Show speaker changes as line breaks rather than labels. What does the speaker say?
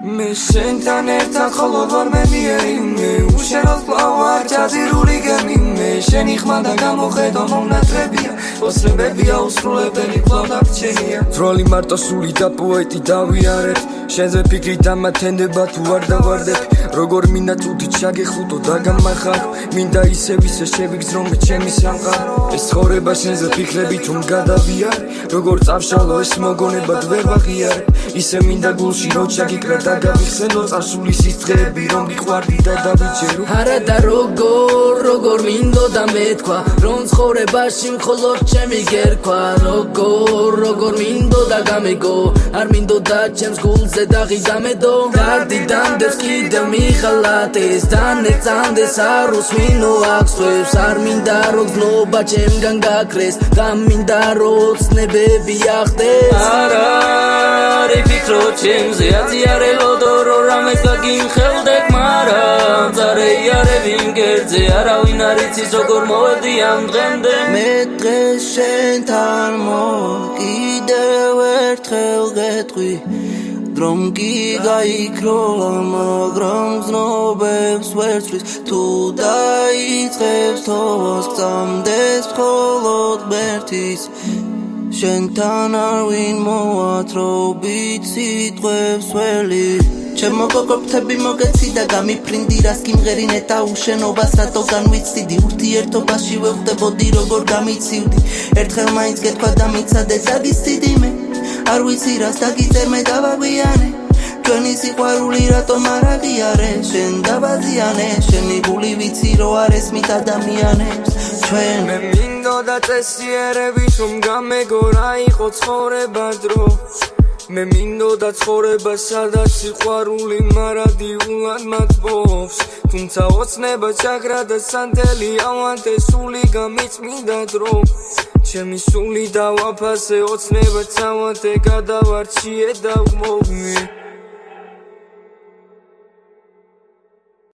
მე შენთან ერთად ხოლო ვარ მე მიერიმე უშეროდ პლავარ ჯაზირული გემი მე შენი ხმა და გამოხედო მომნატრებია ოსრებებია უსრულებელი კვლავ დარჩენია როლი მარტო სული და პოეტი დავიარებ შენზე ფიქრით დამათენდება თუ არ დავარდებ როგორ მინდა წუთით შაგეხუტო და გამახარო მინდა ისევ შევიგზრო მე ჩემი სამყარო ეს ცხოვრება შენზე ფიქრებით რომ გადავიარე როგორ წავშალო ეს მოგონებად ვერ ვაღიარე ისე მინდა გულში რო ჩაგიკრა და გავიხსენო წასული სისწრეები რომ გიყვარდი და დავიჯერო
არა და როგორ მინდოდა მეთქვა რომ ცხოვრებაში მხოლოდ ჩემი გერქვა როგორ მინდოდა გამეგო არ მინდოდა ჩემს გულზე დაღი დამედო გარდი დამდეს კიდევ მიხალატეს დანეწამდეს არ უსმინო აღსვევს არ მინდა რომ გზნობა ჩემგან გაქრეს და მინდა რომ ცნებები ახდეს
არა ფიქრო ჩემზე აზიარელოდო რომ რამეს გაგიმხელდეთ მაგრამ წარეიარები მგერძე არავინ არ იცის როგორ მოვედი ამ დღემდე
მე დღეს შენთან კიდევ ერთხელ გეტყვი რომ კი გაიქრო მაგრამ გზნობებს ვერ ცვლის თუ დაიწყებს თოვას გწამდეს მხოლოდ ღმერთის შენთან არ ვინ მოათრობით სიტყვებს ველი ჩემო გოგო ფრთები მოგეცი და გამიფრინდი რას გიმღერინე და უშენობას რატო განვიცდიდი ურთიერთობაში ვხვდებოდი როგორ გამიცივდი ერთხელ მაინც გეთქვა და მიცადე დაგიცდიდი მე არ ვიცი რას დაგიწერ მე დავაღვიანე ჩვენი სიყვარული რატომ არ აღიარე შენ დავაზიანე შენი გული ვიცი რო არ ესმით ადამიანებს ჩვენ
მე მინდოდა წესიერებით რომ გამეგო რა იყო ცხოვრება დრო მე მინდოდა ცხოვრება სადაც სიყვარული მარადიულად მათბობს თუმცა ოცნება ჩაგრა და სანთელი ავანტე სული გამიწმინდა დრო ჩემი სული დავაფასე ოცნება წავანტე გადავარჩიე და ვმოვმე